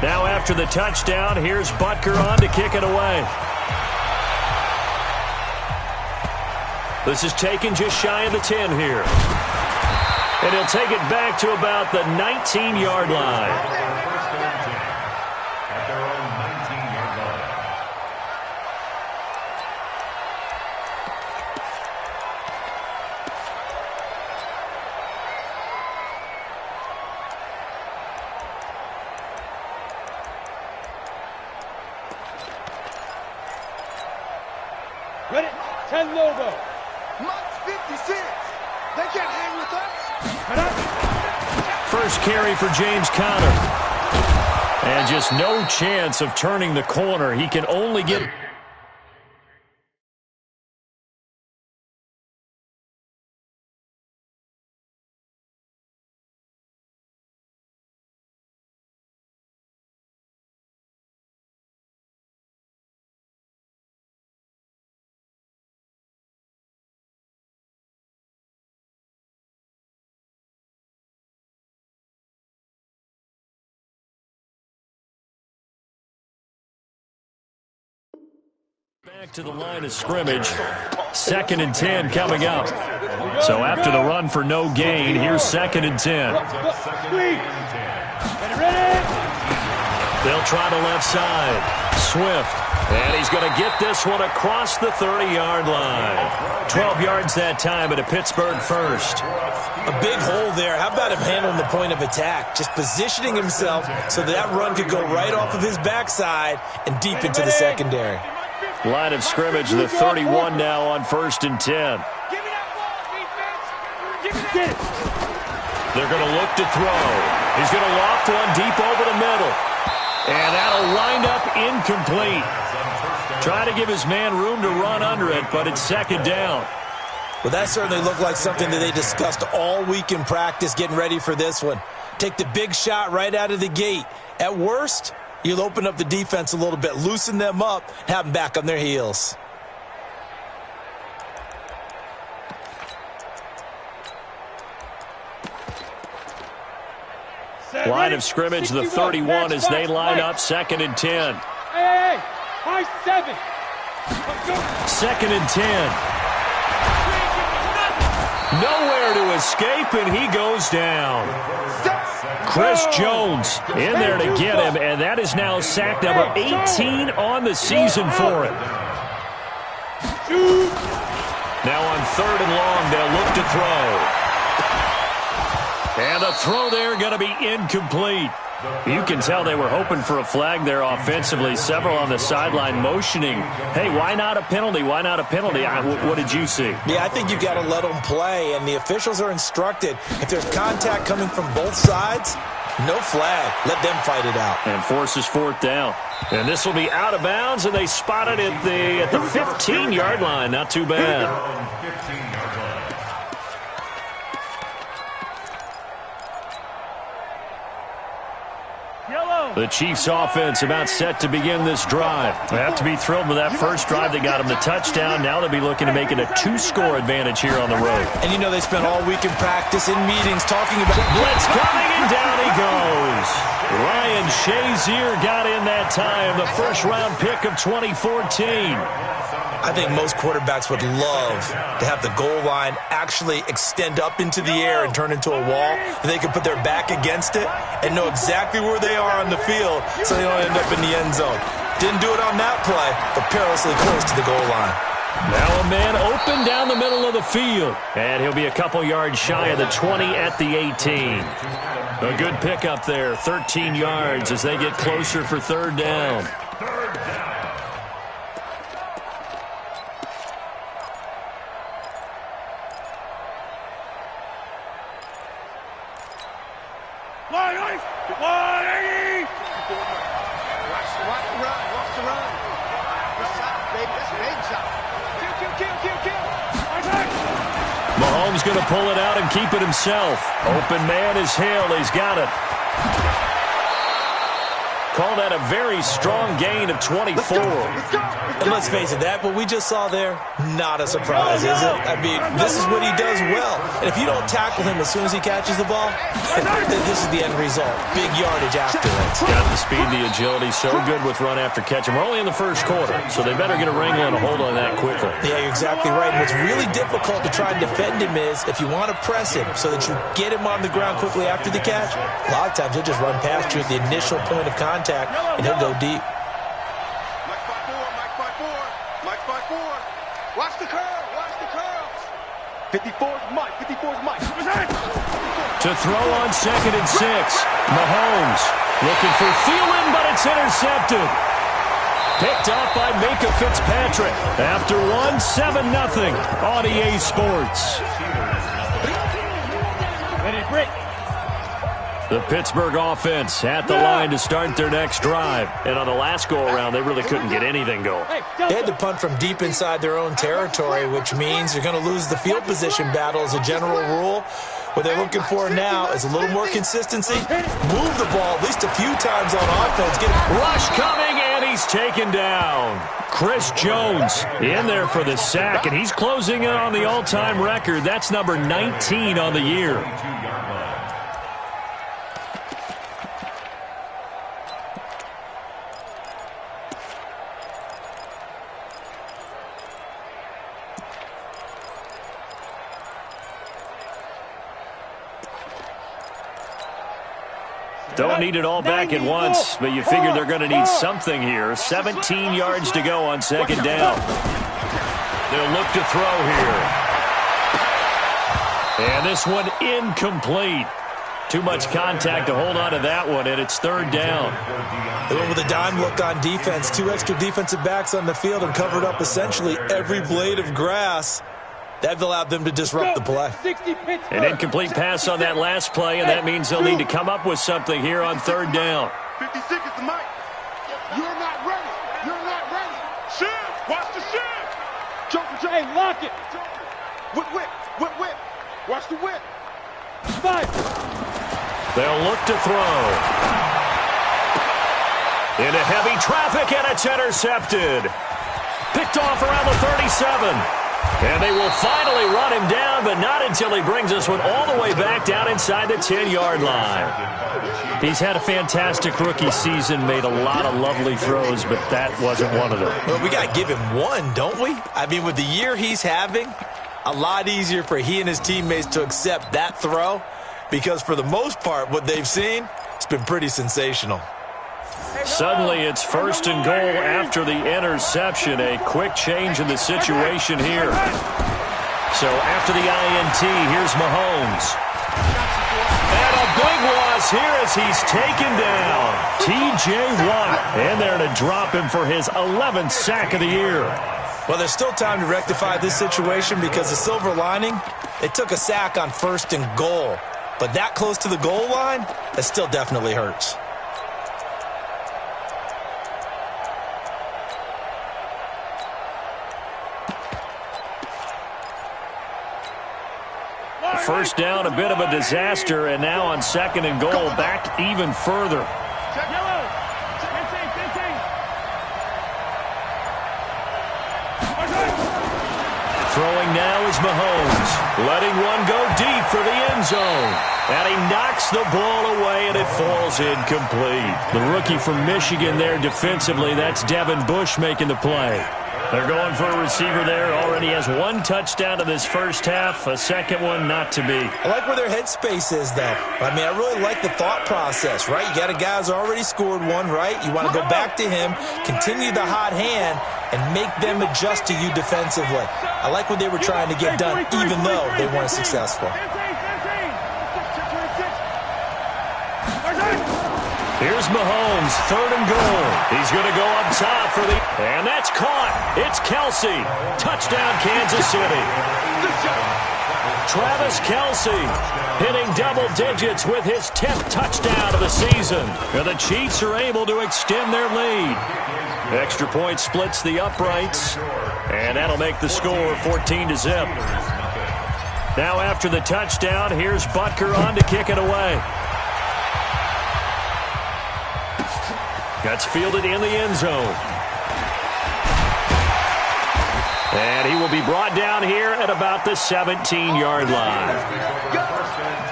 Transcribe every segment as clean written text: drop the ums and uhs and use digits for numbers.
Now after the touchdown, here's Butker on to kick it away. This is taken just shy of the 10 here. And he'll take it back to about the 19-yard line. Ready? 10 logo. Mike's 56. They can't hang with us. First carry for James Conner. And just no chance of turning the corner. He can only get... Back to the line of scrimmage. 2nd and 10 coming up. So after the run for no gain, here's 2nd and 10. They'll try to left side. Swift. And he's going to get this one across the 30-yard line. 12 yards that time at a Pittsburgh first. A big hole there. How about him handling the point of attack? Just positioning himself so that run could go right off of his backside and deep into the secondary. Line of scrimmage, the 31 now on 1st and 10. They're going to look to throw. He's going to loft one deep over the middle. And that'll wind up incomplete. Try to give his man room to run under it, but it's 2nd down. Well, that certainly looked like something that they discussed all week in practice getting ready for this one. Take the big shot right out of the gate. At worst, you'll open up the defense a little bit, loosen them up, have them back on their heels. Line of scrimmage, the 31 as they line up, 2nd and 10. Hey, high 7. 2nd and 10. Nowhere to escape, and he goes down. Chris Jones in there to get him, and that is now sack number 18 on the season for him. Now on 3rd and long, they'll look to throw. And the throw there going to be incomplete. You can tell they were hoping for a flag there offensively. Several on the sideline motioning, hey, why not a penalty? Why not a penalty? What did you see? Yeah, I think you've got to let them play, and the officials are instructed. If there's contact coming from both sides, no flag. Let them fight it out. And forces 4th down. And this will be out of bounds, and they spot it at the 15-yard line. Not too bad. The Chiefs offense about set to begin this drive. They have to be thrilled with that first drive. They got them the touchdown. Now they'll be looking to make it a 2-score advantage here on the road. And you know they spent all week in practice, in meetings, talking about... Blitz coming, and down he goes. Ryan Shazier got in that time, the first-round pick of 2014. I think most quarterbacks would love to have the goal line actually extend up into the air and turn into a wall, and they can put their back against it and know exactly where they are on the field so they don't end up in the end zone. Didn't do it on that play, but perilously close to the goal line. Now a man open down the middle of the field, and he'll be a couple yards shy of the 20 at the 18. A good pickup there, 13 yards as they get closer for 3rd down. Mahomes going to pull it out and keep it himself. Open man is Hill. He's got it. Call that a very strong gain of 24. And let's face it, that what we just saw there, not a surprise, is it? I mean, this is what he does well. And if you don't tackle him as soon as he catches the ball, this is the end result. Big yardage afterwards. Got the speed, the agility, so good with run after catch. And we're only in the first quarter, so they better get a wrangle and a hold on that quickly. Yeah, you're exactly right. And what's really difficult to try and defend him is if you want to press him so that you get him on the ground quickly after the catch, a lot of times he'll just run past you at the initial point of contact, and he'll go deep. Mike 5-4, Mike 5-4. Watch the curl, watch the curls. 54's Mike, 54's Mike. To throw on 2nd and 6. Mahomes looking for Thielen, but it's intercepted. Picked up by Micah Fitzpatrick. After 7-0 on EA Sports. Ready to break. The Pittsburgh offense at the line to start their next drive. And on the last go-around, they really couldn't get anything going. They had to punt from deep inside their own territory, which means you're going to lose the field position battle as a general rule. What they're looking for now is a little more consistency. Move the ball at least a few times on offense. Rush coming, and he's taken down. Chris Jones in there for the sack, and he's closing in on the all-time record. That's number 19 on the year. Don't need it all back at once, but you figure they're going to need something here. 17 yards to go on 2nd down. They'll look to throw here. And this one incomplete. Too much contact to hold on to that one, and it's 3rd down. They went with a dime look on defense. 2 extra defensive backs on the field and covered up essentially every blade of grass. That allowed them to disrupt the play. An incomplete pass on that last play, and that means they'll need to come up with something here on 3rd down. 56 is the Mike. You're not ready. You're not ready. Shift. Watch the shift. Jump. Hey, lock it. Whip. Watch the whip. 5. They'll look to throw. Into heavy traffic, and it's intercepted. Picked off around the 37. And they will finally run him down, but not until he brings this one all the way back down inside the 10-yard line. He's had a fantastic rookie season, made a lot of lovely throws, but that wasn't one of them. Well, we got to give him one, don't we? I mean, with the year he's having, a lot easier for he and his teammates to accept that throw because for the most part, what they've seen, it's been pretty sensational. Suddenly, it's 1st and goal after the interception. A quick change in the situation here. So after the INT, here's Mahomes. And a big loss here as he's taken down. T.J. Watt. And they're to drop him for his 11th sack of the year. Well, there's still time to rectify this situation because the silver lining, they took a sack on 1st and goal. But that close to the goal line, that still definitely hurts. First down, a bit of a disaster, and now on 2nd and goal, back even further. Throwing now is Mahomes, letting one go deep for the end zone. And he knocks the ball away, and it falls incomplete. The rookie from Michigan there defensively, that's Devin Bush making the play. They're going for a receiver there. Already has 1 touchdown in this first half. A second one not to be. I like where their headspace is, though. I mean, I really like the thought process, right? You got a guy who's already scored one, right? You want to go back to him, continue the hot hand, and make them adjust to you defensively. I like what they were trying to get done, even though they weren't successful. Here's Mahomes, 3rd and goal. He's going to go up top for the... And that's caught. It's Kelsey. Touchdown, Kansas City. Travis Kelsey hitting double digits with his 10th touchdown of the season. And the Chiefs are able to extend their lead. Extra point splits the uprights. And that'll make the score 14-0. Now after the touchdown, here's Butker on to kick it away. That's fielded in the end zone. And he will be brought down here at about the 17-yard line.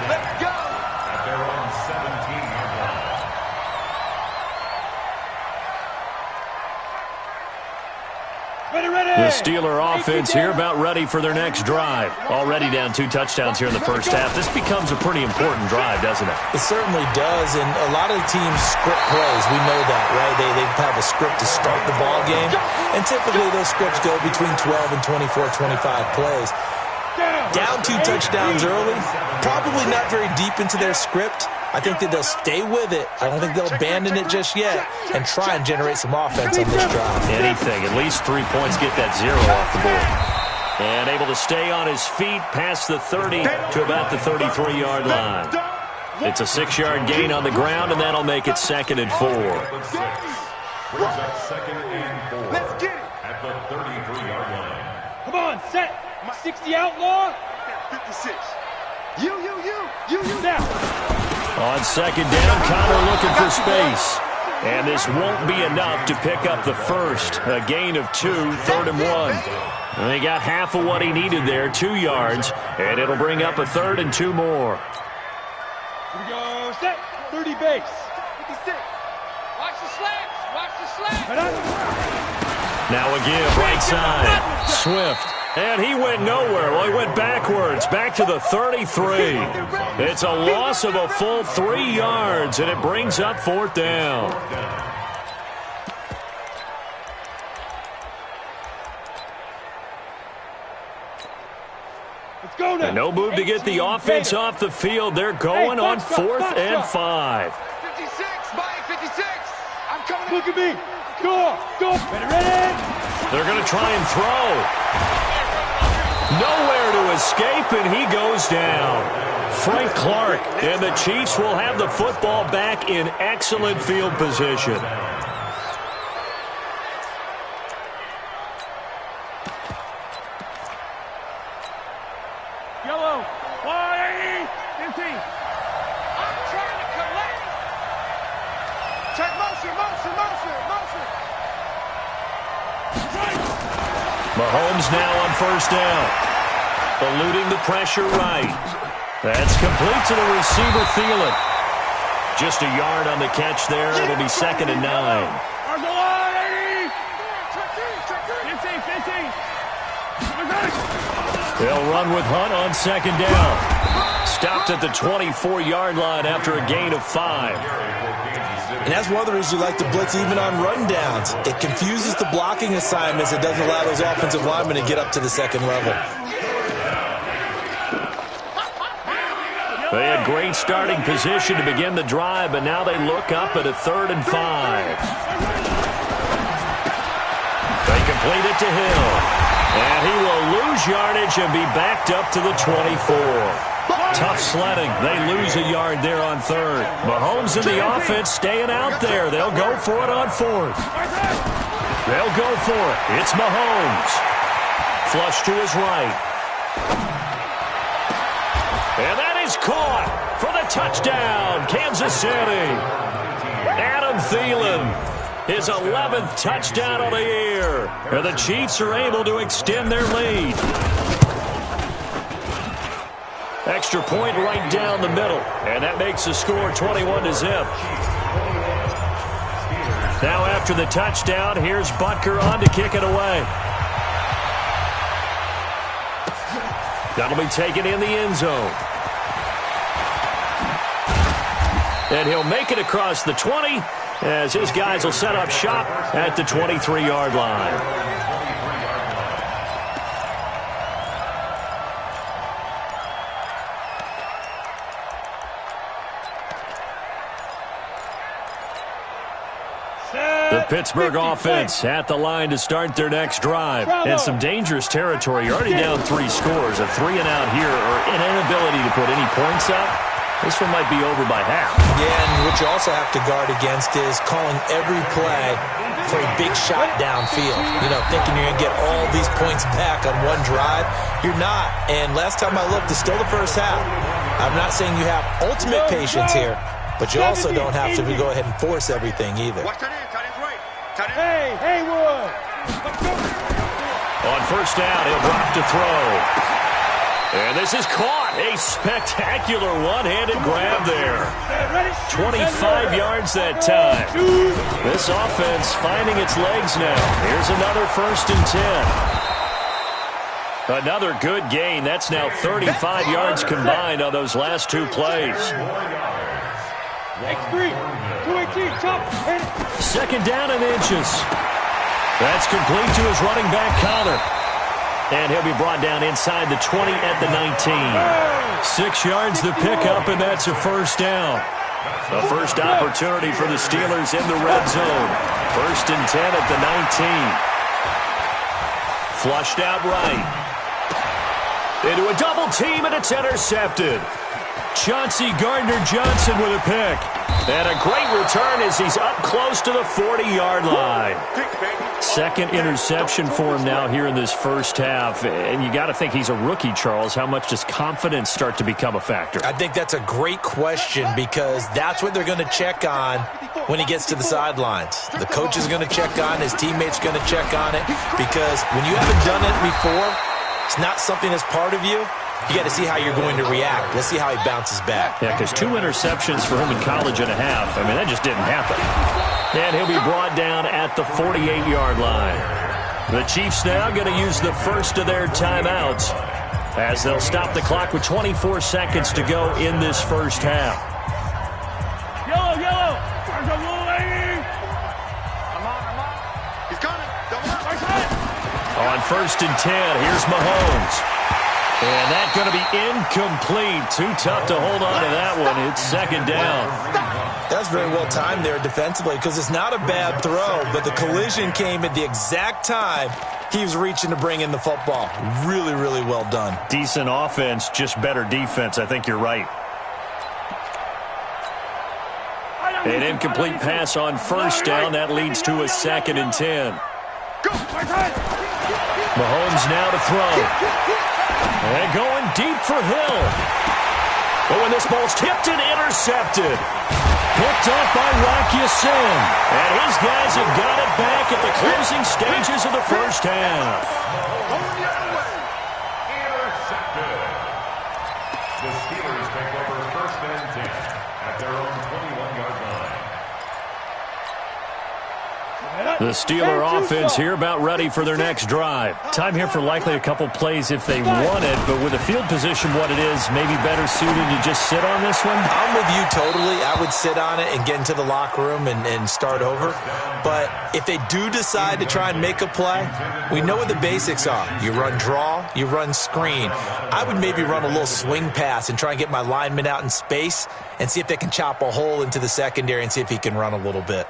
Let's go. The Steeler offense here about ready for their next drive. Already down 2 touchdowns here in the first half. This becomes a pretty important drive, doesn't it? It certainly does, and a lot of the teams script plays. We know that, right? They have a script to start the ball game, and typically those scripts go between 12 and 24, 25 plays. Down 2 touchdowns early, probably not very deep into their script. I think that they'll stay with it. I don't think they'll abandon it just yet and try and generate some offense on this drive. Anything, at least 3 points, get that 0 off the board. And able to stay on his feet past the 30 to about the 33-yard line. It's a 6-yard gain on the ground, and that'll make it 2nd and 4. Let's get it. At the 33-yard line. Come on, set. 60 outlaw. 56. You Now. On 2nd down, Connor looking for space. And this won't be enough to pick up the first. A gain of 2, 3rd and 1. And they got half of what he needed there, 2 yards. And it'll bring up a 3rd and 2 more. Here we go, set. 30 base. 56. Watch the slants. Watch the slants. Right on. Now again, right side. Swift. And he went nowhere. Well, he went backwards, back to the 33. It's a loss of a full 3 yards, and it brings up 4th down. Let's go now. And no move to get the offense off the field. They're going on 4th and 5. 56. Mike, 56. I'm coming. Look at me. Go. Ready. They're going to try and throw. Nowhere to escape, and he goes down. Frank Clark, and the Chiefs will have the football back in excellent field position. Yellow. 180. 15. I'm trying to collect. Check motion. Mahomes now on 1st down. Eluding the pressure right. That's complete to the receiver, Thielen. Just a yard on the catch there. It'll be 2nd and 9. They'll run with Hunt on 2nd down. Stopped at the 24-yard line after a gain of 5. And that's one of the reasons you like to blitz even on rundowns. It confuses the blocking assignments. It doesn't allow those offensive linemen to get up to the 2nd level. They had great starting position to begin the drive, but now they look up at a 3rd and 5. They complete it to Hill. And he will lose yardage and be backed up to the 24. Tough sledding. They lose a yard there on 3rd. Mahomes and the offense staying out there. They'll go for it on 4th. They'll go for it. It's Mahomes. Flush to his right. And that is caught for the touchdown, Kansas City. Adam Thielen, his 11th touchdown of the year. And the Chiefs are able to extend their lead. Extra point right down the middle. And that makes the score 21-0. Now after the touchdown, here's Butker on to kick it away. That'll be taken in the end zone. And he'll make it across the 20 as his guys will set up shop at the 23-yard line. The Pittsburgh offense at the line to start their next drive. And some dangerous territory. You're already down 3 scores. A 3-and-out here or an inability to put any points up. This one might be over by half. Yeah, and what you also have to guard against is calling every play for a big shot downfield. You know, thinking you're going to get all these points back on one drive. You're not. And last time I looked, it's still the first half. I'm not saying you have ultimate patience here, but you also don't have to go ahead and force everything either. Watch tight end. Tight end's right. Tight end. Hey, Haywood. On first down, he'll drop to throw. And this is caught. A spectacular one-handed grab there. 25 yards that time. This offense finding its legs now. Here's another 1st and 10. Another good gain. That's now 35 yards combined on those last 2 plays. X3, 218, chop. 2nd down and inches. That's complete to his running back, Connor. And he'll be brought down inside the 20 at the 19. 6 yards the pickup, and that's a 1st down. The first opportunity for the Steelers in the red zone. 1st and 10 at the 19. Flushed out right. Into a double team, and it's intercepted. Chauncey Gardner-Johnson with a pick. And a great return as he's up close to the 40-yard line. 2nd interception for him now here in this first half. And you got to think he's a rookie, Charles. How much does confidence start to become a factor? I think that's a great question because that's what they're going to check on when he gets to the sidelines. The coach is going to check on, his teammates going to check on it, because when you haven't done it before, it's not something that's part of you. You got to see how you're going to react. Let's see how he bounces back. Yeah, because 2 interceptions for him in college and a half. I mean, that just didn't happen. And he'll be brought down at the 48-yard line. The Chiefs now going to use the first of their timeouts as they'll stop the clock with 24 seconds to go in this first half. Yellow, yellow. There's a little lady. Come on. He's coming. Double up. On 1st and 10, here's Mahomes. And that's going to be incomplete. Too tough to hold on to that one. It's 2nd down. That's very well timed there defensively because it's not a bad throw, but the collision came at the exact time he was reaching to bring in the football. Really, really well done. Decent offense, just better defense. I think you're right. An incomplete pass on 1st down. That leads to a 2nd and 10. Mahomes now to throw. And going deep for Hill. But when this ball's tipped and intercepted. Picked off by Rocky Sin. And his guys have got it back at the closing stages of the first half. Intercepted. The Steelers take over 1st and 10 at their own 21-yard line. The Steeler offense here about ready for their next drive. Time here for likely a couple plays if they want it, but with the field position what it is, maybe better suited to just sit on this one? I'm with you totally. I would sit on it and get into the locker room and start over. But if they do decide to try and make a play, we know what the basics are. You run draw, you run screen. I would maybe run a little swing pass and try and get my lineman out in space and see if they can chop a hole into the secondary and see if he can run a little bit.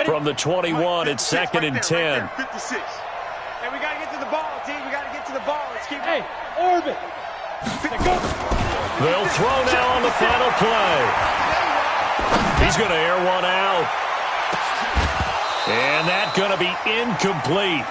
From the 21, it's 2nd and 10. 56. Hey, we got to get to the ball, team. We got to get to the ball. Let's keep Hey, orbit. They'll throw now on the final play. He's going to air one out. And that's going to be incomplete.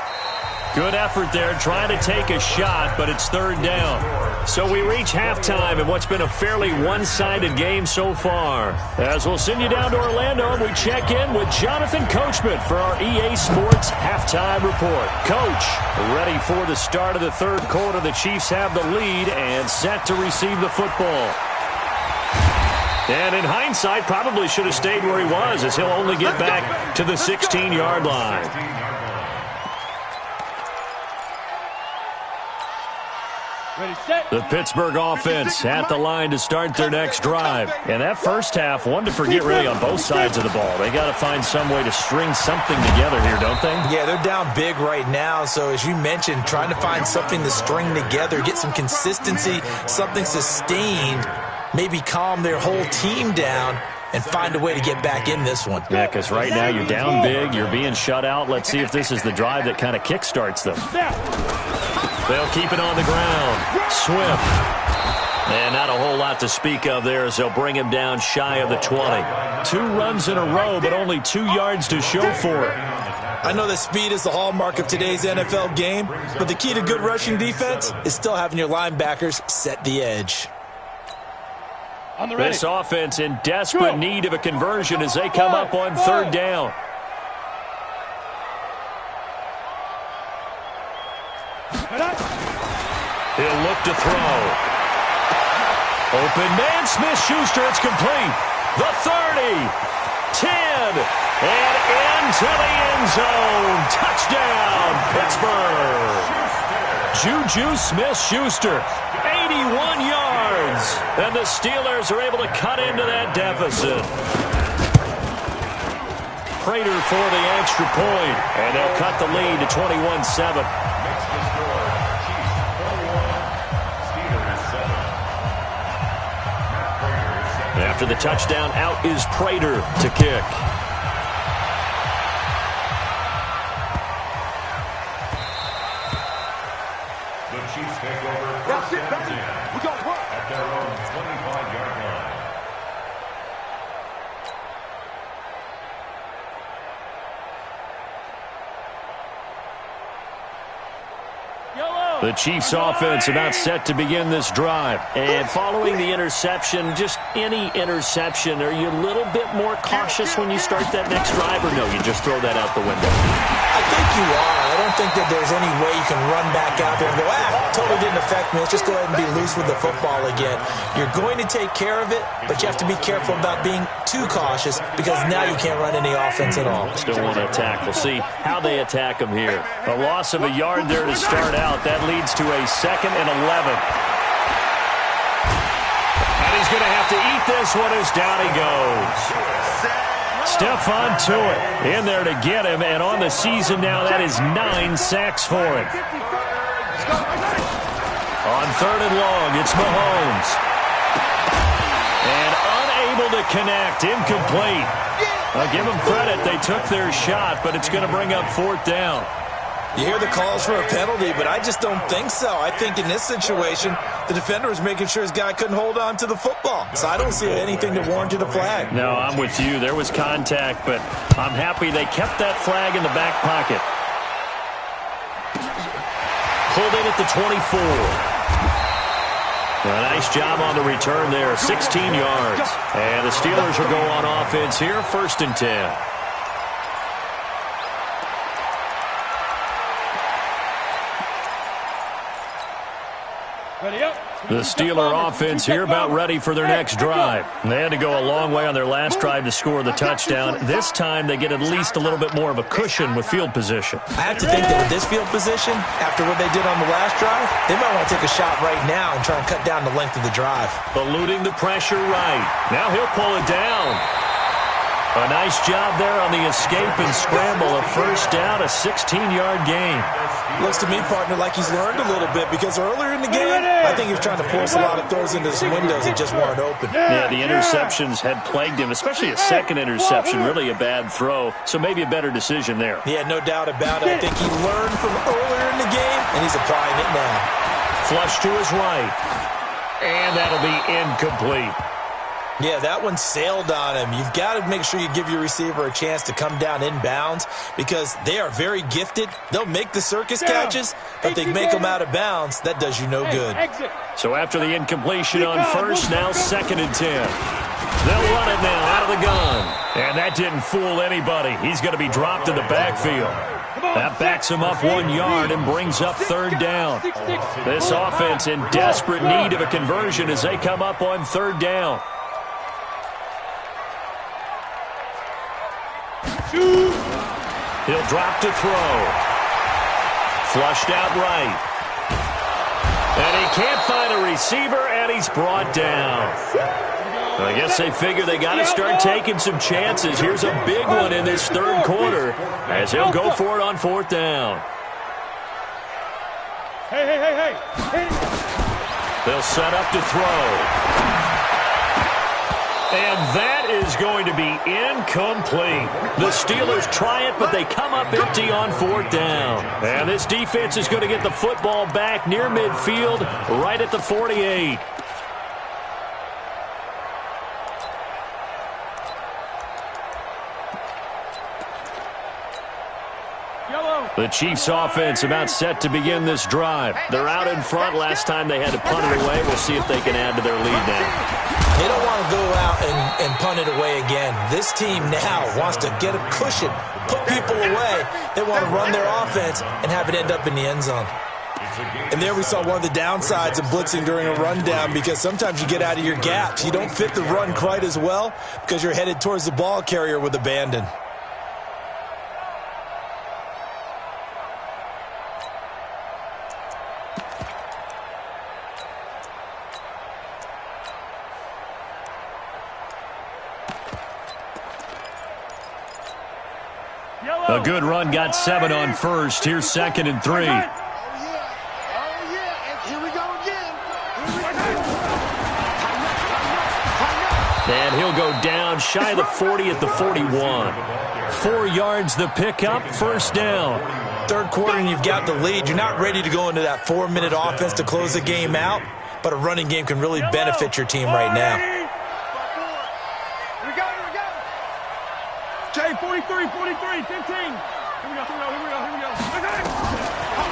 Good effort there trying to take a shot, but it's 3rd down. So we reach halftime in what's been a fairly one-sided game so far. As we'll send you down to Orlando, and we check in with Jonathan Coachman for our EA Sports Halftime Report. Coach, ready for the start of the 3rd quarter. The Chiefs have the lead and set to receive the football. And in hindsight, probably should have stayed where he was as he'll only get back to the 16-yard line. Ready, set. The Pittsburgh offense at the line to start their next drive. And that first half, one to forget really on both sides of the ball. They got to find some way to string something together here, don't they? Yeah, they're down big right now. So as you mentioned, trying to find something to string together, get some consistency, something sustained, maybe calm their whole team down and find a way to get back in this one. Yeah, because right now you're down big, you're being shut out. Let's see if this is the drive that kind of kickstarts them. They'll keep it on the ground. Swift. And not a whole lot to speak of there as they'll bring him down shy of the 20. 2 runs in a row, but only 2 yards to show for it. I know that speed is the hallmark of today's NFL game, but the key to good rushing defense is still having your linebackers set the edge. On the ready. This offense in desperate need of a conversion as they come up on third down. He'll look to throw. Open man, Smith-Schuster, it's complete. The 30, 10, and into the end zone. Touchdown, Pittsburgh. Juju Smith-Schuster, 81 yards. And the Steelers are able to cut into that deficit. Prater for the extra point, and they'll cut the lead to 21-7. After the touchdown, out is Prater to kick. The Chiefs take over first and 10 at their own 25-yard line. The Chiefs offense about set to begin this drive. And following the interception, just any interception, are you a little bit more cautious when you start that next drive, or no, you just throw that out the window? I think you are. I don't think that there's any way you can run back out there and go, totally didn't affect me. Let's just go ahead and be loose with the football again. You're going to take care of it, but you have to be careful about being too cautious because now you can't run any offense at all. Still want to attack. We'll see how they attack them here. A loss of a yard there to start out. That leads to a 2nd and 11. And he's going to have to eat this one as down he goes. Stephon Tuitt in there to get him, and on the season now, that is 9 sacks for him. On 3rd and long, it's Mahomes. And unable to connect, incomplete. I'll give them credit, they took their shot, but it's going to bring up 4th down. You hear the calls for a penalty, but I just don't think so. I think in this situation, the defender was making sure his guy couldn't hold on to the football. So I don't see anything to warrant a flag. No, I'm with you. There was contact, but I'm happy they kept that flag in the back pocket. Pulled in at the 24. A nice job on the return there, 16 yards. And the Steelers will go on offense here, 1st and 10. The Steeler offense here about ready for their next drive. They had to go a long way on their last drive to score the touchdown. This time they get at least a little bit more of a cushion with field position. I have to think that with this field position, after what they did on the last drive, they might want to take a shot right now and try and cut down the length of the drive. Eluding the pressure right. Now he'll pull it down. A nice job there on the escape and scramble. A 1st down, a 16-yard gain. Looks to me, partner, like he's learned a little bit because earlier in the game, I think he was trying to force a lot of throws into some windows that just weren't open. Yeah, the interceptions had plagued him, especially a second interception, really a bad throw, so maybe a better decision there. Yeah, no doubt about it. I think he learned from earlier in the game, and he's applying it now. Flush to his right, and that'll be incomplete. Yeah, that one sailed on him. You've got to make sure you give your receiver a chance to come down inbounds because they are very gifted. They'll make the circus catches, but they make them out of bounds. That does you no good. So after the incompletion on 1st, now 2nd and 10. They'll run it now out of the gun. And that didn't fool anybody. He's going to be dropped in the backfield. That backs him up 1 yard and brings up 3rd down. This offense in desperate need of a conversion as they come up on 3rd down. He'll drop to throw. Flushed out right. And he can't find a receiver, and he's brought down. I guess they figure they got to start taking some chances. Here's a big one in this 3rd quarter as he'll go for it on 4th down. Hey. They'll set up to throw. And that is going to be incomplete. The Steelers try it, but they come up empty on 4th down. And this defense is going to get the football back near midfield, right at the 48. The Chiefs offense about set to begin this drive. They're out in front. Last time they had to punt it away. We'll see if they can add to their lead now. They don't want to go out and punt it away again. This team now wants to get a cushion, put people away. They want to run their offense and have it end up in the end zone. And there we saw one of the downsides of blitzing during a rundown, because sometimes you get out of your gaps. You don't fit the run quite as well because you're headed towards the ball carrier with abandon. A good run got 7 on first. Here's 2nd and 3. And he'll go down shy of the 40 at the 41. 4 yards the pickup, first down. Third quarter and you've got the lead. You're not ready to go into that 4-minute offense to close the game out, but a running game can really benefit your team right now. Here we go. Jay, 43, 15. Here we go.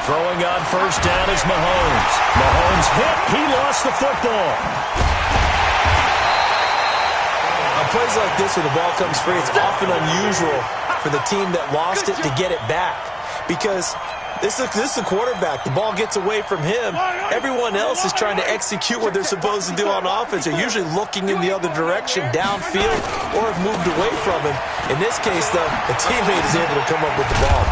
Throwing on first down is Mahomes. Mahomes hit. He lost the football. On plays like this, when the ball comes free, it's often unusual for the team that lost it to get it back, because this is the quarterback. The ball gets away from him. Everyone else is trying to execute what they're supposed to do on offense. They're usually looking in the other direction, downfield, or have moved away from him. In this case, though, the teammate is able to come up with the ball.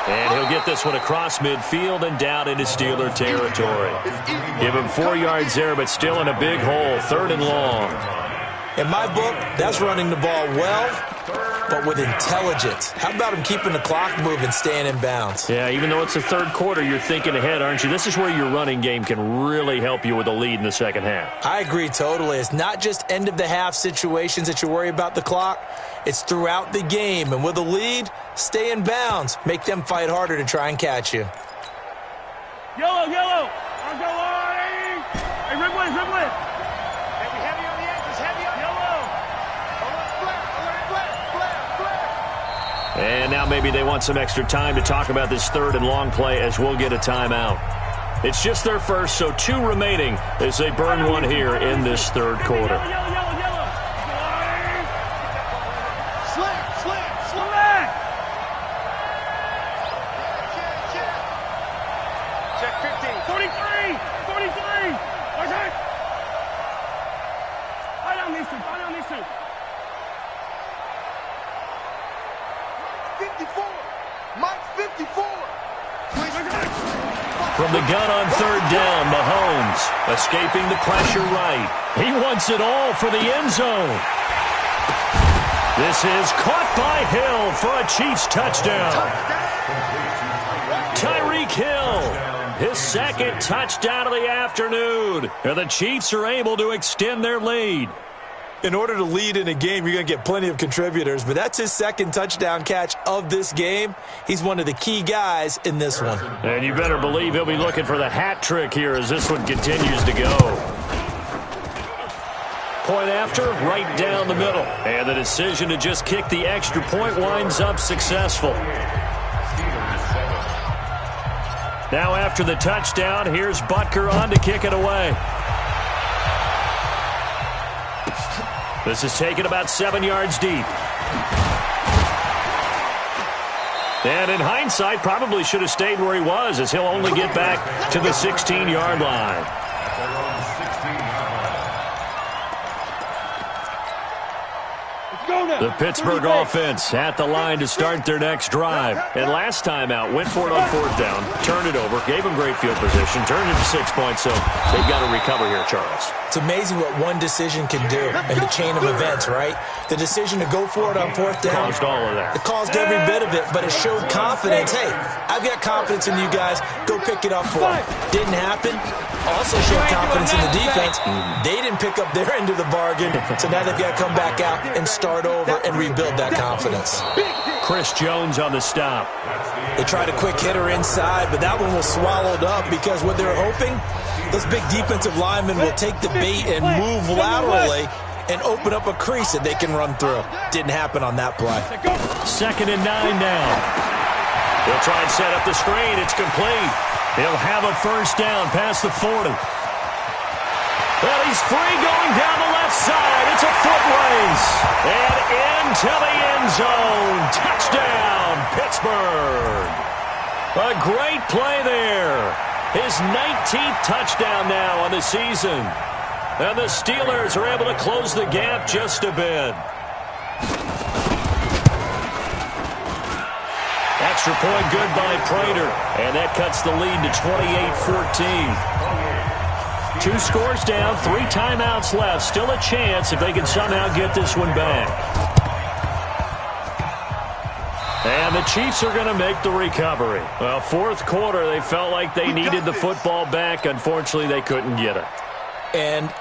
And he'll get this one across midfield and down into Steeler territory. Give him 4 yards there, but still in a big hole. 3rd and long. In my book, that's running the ball well, but with intelligence. How about him keeping the clock moving, staying in bounds? Yeah, even though it's the 3rd quarter, you're thinking ahead, aren't you? This is where your running game can really help you with a lead in the second half. I agree totally. It's not just end-of-the-half situations that you worry about the clock. It's throughout the game. And with a lead, stay in bounds. Make them fight harder to try and catch you. Yellow. I'll go line. Hey, Ridley. Heavy on the edges. Yellow. Flare. And now maybe they want some extra time to talk about this 3rd and long play, as we'll get a timeout. It's just their first, so 2 remaining as they burn one here in this 3rd quarter. Yellow. Check 15. 43. What's that? I don't need to. 54. Mike 54. From the gun on 3rd down, Mahomes escaping the pressure right. He wants it all for the end zone. This is caught by Hill for a Chiefs touchdown. Tyreek Hill, his 2nd touchdown of the afternoon. And the Chiefs are able to extend their lead. In order to lead in a game, you're going to get plenty of contributors, but that's his 2nd touchdown catch of this game. He's one of the key guys in this one. And you better believe he'll be looking for the hat trick here as this one continues to go. Point after, right down the middle. And the decision to just kick the extra point winds up successful. Now after the touchdown, here's Butker on to kick it away. This is taken about 7 yards deep. And in hindsight, probably should have stayed where he was, as he'll only get back to the 16-yard line. The Pittsburgh offense at the line to start their next drive. And last time out, went for it on 4th down, turned it over, gave them great field position, turned it to 6 points, so they've got to recover here, Charles. It's amazing what one decision can do in the chain of events, right? The decision to go for it on 4th down. Caused all of that. It caused every bit of it, but it showed confidence. Hey, I've got confidence in you guys. Go pick it up for them. Didn't happen. Also showed confidence in the defense. They didn't pick up their end of the bargain, so now they've got to come back out and start over and rebuild that confidence. Chris Jones on the stop. They tried a quick hitter inside, but that one was swallowed up because what they're hoping, those big defensive linemen will take the bait and move laterally and open up a crease that they can run through. Didn't happen on that play. 2nd and 9 now. He'll try and set up the screen. It's complete. He'll have a first down past the 40. Well, he's free going down the left side. It's a foot race. And into the end zone. Touchdown, Pittsburgh. A great play there. His 19th touchdown now on the season. And the Steelers are able to close the gap just a bit. Extra point good by Prater. And that cuts the lead to 28-14. 2 scores down, 3 timeouts left. Still a chance if they can somehow get this one back. And the Chiefs are going to make the recovery. Well, fourth quarter, they felt like they needed the football back. Unfortunately, they couldn't get it. And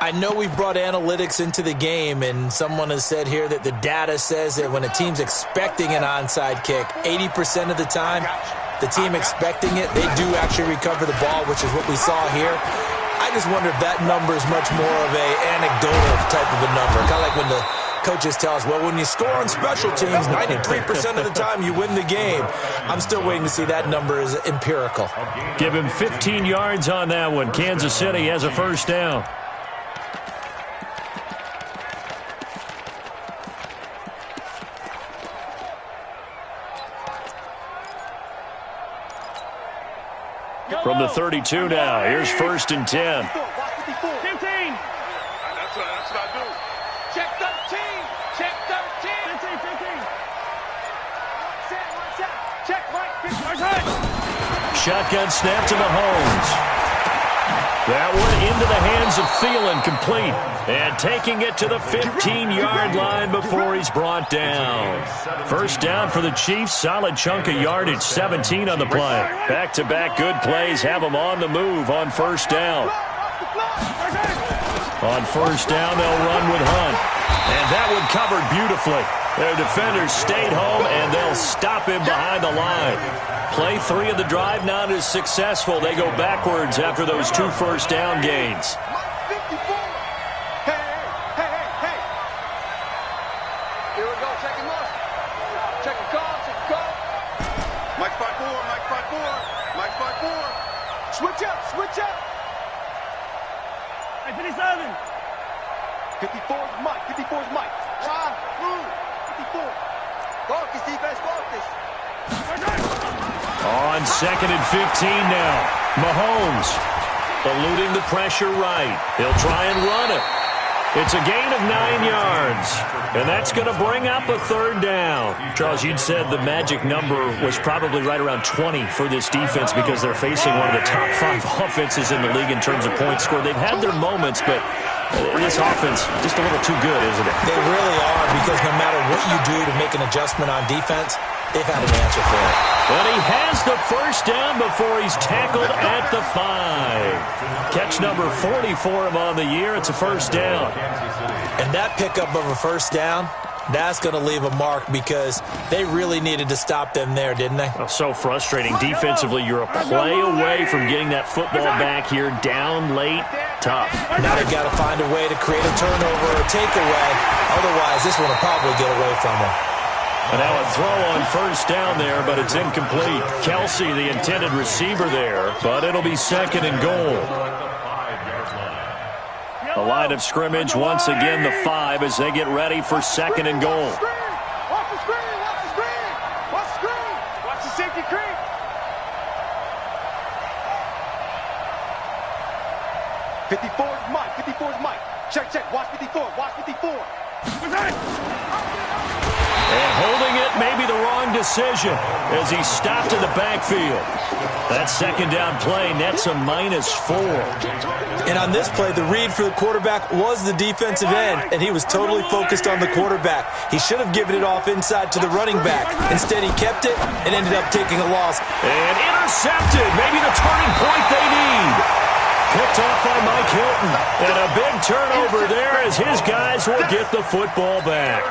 I know we've brought analytics into the game, and someone has said here that the data says that when a team's expecting an onside kick, 80% of the time, the team expecting it, they do actually recover the ball, which is what we saw here. I just wonder if that number is much more of a anecdotal type of a number. Kind of like when the coaches tell us, well, when you score on special teams, 93% of the time you win the game. I'm still waiting to see that number is empirical. Give him 15 yards on that one. Kansas City has a first down. From the 32 now, here's 1st and 10. 15. That's what I do. Check 13. Check 13. 15. Check, Mike. Shotgun snap to Mahomes. That one into the hands of Thielen, complete. And taking it to the 15-yard line before he's brought down. First down for the Chiefs. Solid chunk of yardage, 17 on the play. Back-to-back good plays have them on the move on first down. On first down, they'll run with Hunt. And that one covered beautifully. Their defenders stayed home, and they'll stop him behind the line. Play 3 of the drive not as successful. They go backwards after those 2 first down gains. Hey. Here we go. Check him up. Check the call. Mike 5-4. Switch up. Hey, 57. 54 is Mike. 54 is Mike. 54. Focus, defense, focus. On 2nd and 15 now. Mahomes eluding the pressure right. He'll try and run it. It's a gain of 9 yards. And that's going to bring up a 3rd down. Charles, you'd said the magic number was probably right around 20 for this defense because they're facing one of the top 5 offenses in the league in terms of points scored. They've had their moments, but this offense just a little too good, isn't it? They really are, because no matter what you do to make an adjustment on defense, they've had an answer for it. But he has the first down before he's tackled at the 5. Catch number 40 for him on the year. It's a first down. And that pickup of a first down, that's going to leave a mark because they really needed to stop them there, didn't they? Oh, so frustrating. Defensively, you're a play away from getting that football back here. Down late, tough. Now they've got to find a way to create a turnover or a takeaway. Otherwise, this one will probably get away from them. And now a throw on first down there, but it's incomplete. Kelsey, the intended receiver there, but it'll be 2nd and goal. The line of scrimmage, once again, the 5 as they get ready for 2nd and goal. Watch the screen. Watch the safety creep. 54 is Mike. 54 is Mike. Check. Watch 54. And holding it may be the wrong decision as he stopped in the backfield. That 2nd down play nets a -4. And on this play, the read for the quarterback was the defensive end, and he was totally focused on the quarterback. He should have given it off inside to the running back. Instead, he kept it and ended up taking a loss. And intercepted, maybe the turning point they need. Picked off by Mike Hilton. And a big turnover there as his guys will get the football back.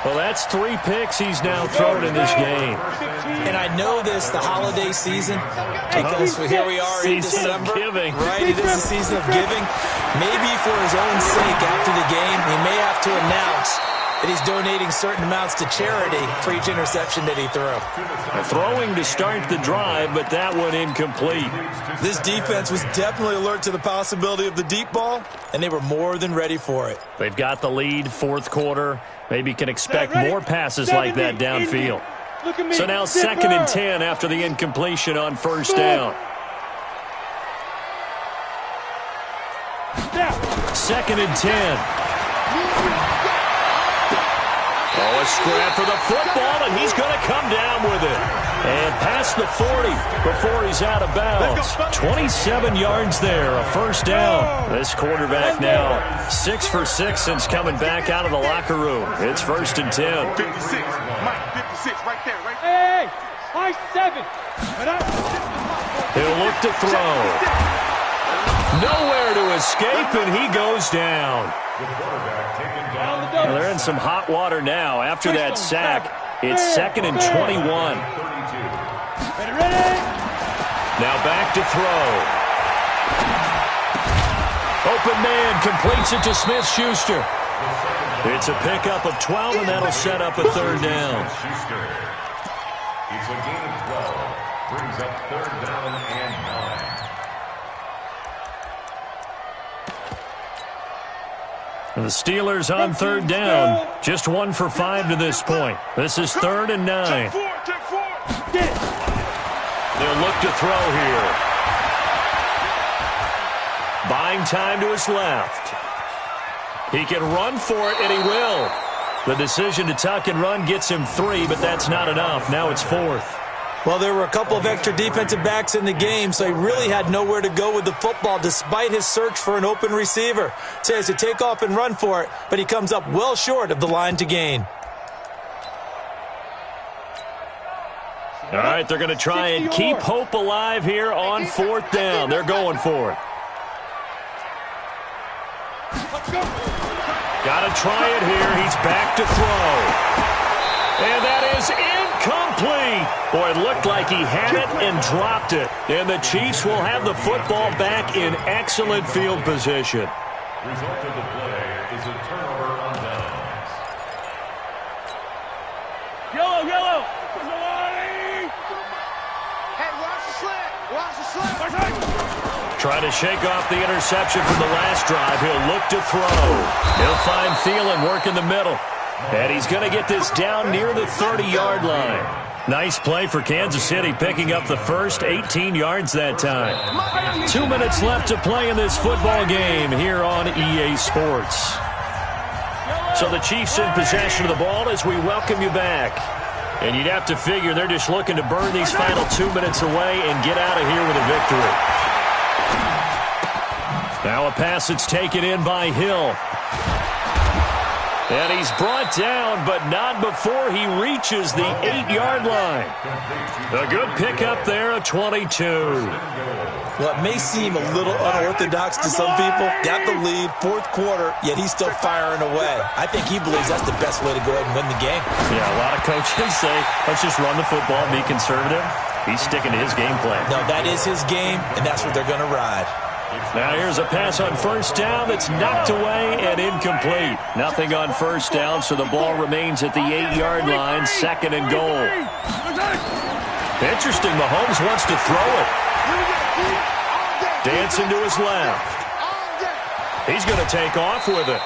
Well, that's 3 picks he's now thrown in this game. And I know this, the holiday season, because here we are in December. Season of giving. Right, it is the season of giving. Maybe for his own sake after the game, he may have to announce and he's donating certain amounts to charity for each interception that he threw. Throwing to start the drive, but that one incomplete. This defense was definitely alert to the possibility of the deep ball, and they were more than ready for it. They've got the lead, fourth quarter. Maybe can expect more passes like that downfield. So now 2nd and 10 after the incompletion on first down. 2nd and 10. Oh, a scrap for the football, and he's going to come down with it. And past the 40 before he's out of bounds. 27 yards there, a first down. This quarterback now 6 for 6 since coming back out of the locker room. It's 1st and 10. 56, Mike, 56, right there, right there. Hey, Mike 7. He'll look to throw. Nowhere to escape, and he goes down. Well, they're in some hot water now. After that sack, it's 2nd and 21. Now back to throw. Open man completes it to Smith-Schuster. It's a pickup of 12, and that'll set up a third down. It's a gain of 12. Brings up 3rd down and 9. The Steelers on 3rd down. Just 1 for 5 to this point. This is 3rd and 9. They'll look to throw here. Buying time to his left. He can run for it, and he will. The decision to tuck and run gets him 3, but that's not enough. Now it's 4th. Well, there were a couple of extra defensive backs in the game, so he really had nowhere to go with the football despite his search for an open receiver. So he has to take off and run for it, but he comes up well short of the line to gain. All right, they're going to try and keep hope alive here on 4th down. They're going for it. Got to try it here. He's back to throw. And that is incomplete. Boy, it looked like he had it and dropped it. And the Chiefs will have the football back in excellent field position. Result of the play is a turnover on downs. Yellow. Hey, watch the slant. Watch the slant. Try to shake off the interception from the last drive. He'll look to throw. He'll find Thielen working the middle. And he's going to get this down near the 30-yard line. Nice play for Kansas City, picking up the first 18 yards that time. 2 minutes left to play in this football game here on EA Sports. So the Chiefs in possession of the ball as we welcome you back. And you'd have to figure they're just looking to burn these final 2 minutes away and get out of here with a victory. Now a pass that's taken in by Hill. And he's brought down, but not before he reaches the 8-yard line. A good pickup there of 22. Well, it may seem a little unorthodox to some people. Got the lead, 4th quarter, yet he's still firing away. I think he believes that's the best way to go ahead and win the game. Yeah, a lot of coaches say, let's just run the football, be conservative. He's sticking to his game plan. No, that is his game, and that's what they're going to ride. Now here's a pass on first down that's knocked away and incomplete. Nothing on first down, so the ball remains at the 8-yard line, 2nd and goal. Interesting, Mahomes wants to throw it. Dancing to his left. He's going to take off with it.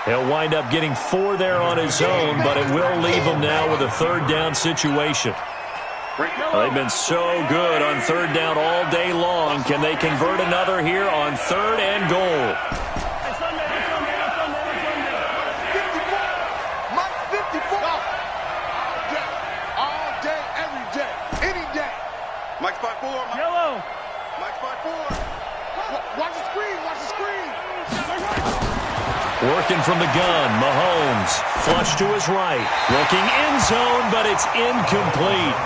He'll wind up getting 4 there on his own, but it will leave him now with a 3rd down situation. They've been so good on 3rd down all day long. Can they convert another here on 3rd and goal? Mike 54. All day, every day, any day. Mike 5-4. Yellow. Mike 5-4. Watch the screen. Watch the screen. Working from the gun, Mahomes, flush to his right. Looking end zone, but it's incomplete.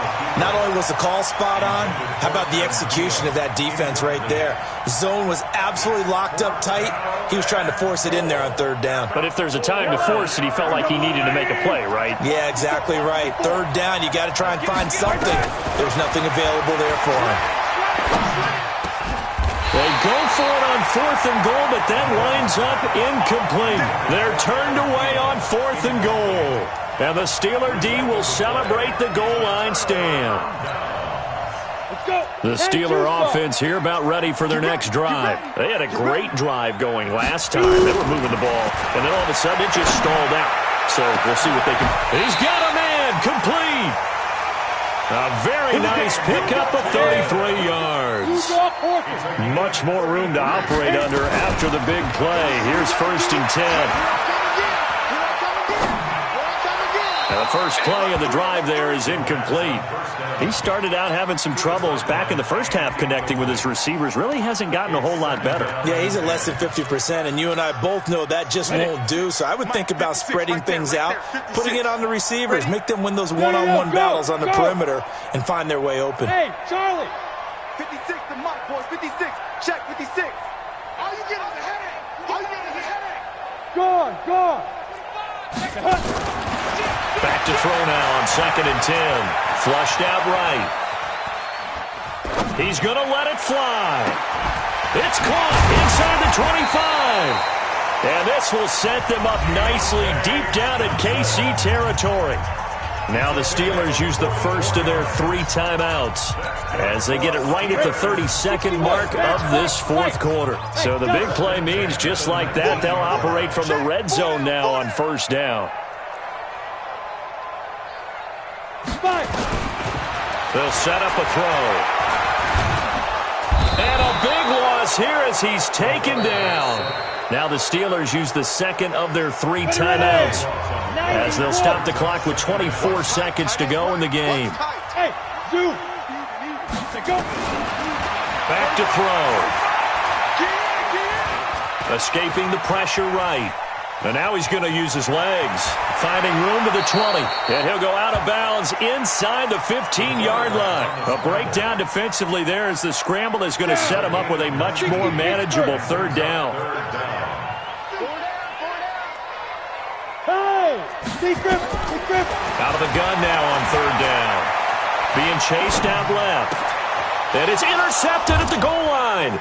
Not only was the call spot on, how about the execution of that defense right there? The zone was absolutely locked up tight. He was trying to force it in there on 3rd down. But if there's a time to force it, he felt like he needed to make a play, right? Yeah, exactly right. 3rd down, you got to try and find something. There's nothing available there for him. They go for it on 4th and goal, but that winds up incomplete. They're turned away on 4th and goal. And the Steeler D will celebrate the goal line stand. The Steeler offense here about ready for their next drive. They had a great drive going last time. They were moving the ball, and then all of a sudden it just stalled out. So we'll see what they can. He's got a man complete. A very nice pickup of 33 yards. Much more room to operate under after the big play. Here's 1st and 10. Now the first play of the drive there is incomplete. He started out having some troubles back in the first half connecting with his receivers. Really hasn't gotten a whole lot better. Yeah, he's at less than 50%, and you and I both know that just won't do. So I would think about spreading things out, putting it on the receivers, make them win those one-on-one battles on the perimeter and find their way open. Hey, Charlie. 56 to Mike, boys. 56. Check 56. All you get is a headache. All you get is a headache. Go on. Back to throw now on 2nd and 10. Flushed out right. He's going to let it fly. It's caught inside the 25. And this will set them up nicely deep down in KC territory. Now the Steelers use the first of their 3 timeouts as they get it right at the 32nd mark of this 4th quarter. So the big play means just like that, they'll operate from the red zone now on 1st down. They'll set up a throw. And a big loss here as he's taken down. Now the Steelers use the second of their 3 timeouts as they'll stop the clock with 24 seconds to go in the game. Hey, Zoo. Back to throw. Escaping the pressure right. And now he's going to use his legs, finding room to the 20. And he'll go out of bounds inside the 15-yard line. A breakdown defensively there as the scramble is going to set him up with a much more manageable 3rd down. Out of the gun now on 3rd down. Being chased out left. And it's intercepted at the goal line.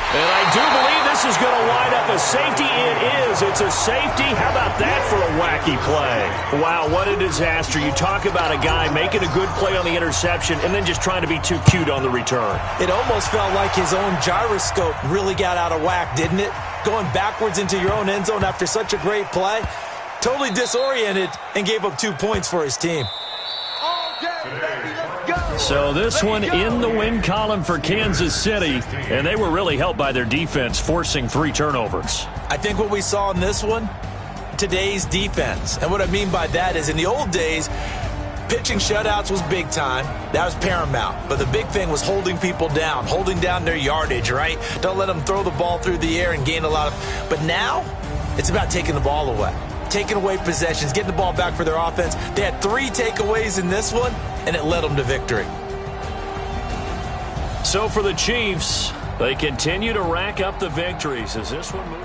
And I do believe this is going to wind up a safety. It is. It's a safety. How about that for a wacky play? Wow, what a disaster. You talk about a guy making a good play on the interception and then just trying to be too cute on the return. It almost felt like his own gyroscope really got out of whack, didn't it? Going backwards into your own end zone after such a great play. Totally disoriented and gave up 2 points for his team. So this one in the win column for Kansas City, and they were really helped by their defense, forcing 3 turnovers. I think what we saw in this one, today's defense. And what I mean by that is in the old days, pitching shutouts was big time. That was paramount. But the big thing was holding people down, holding down their yardage, right? Don't let them throw the ball through the air and gain a lot of... But now, it's about taking the ball away. Taking away possessions, getting the ball back for their offense. They had 3 takeaways in this one, and it led them to victory. So for the Chiefs, they continue to rack up the victories as this one moves.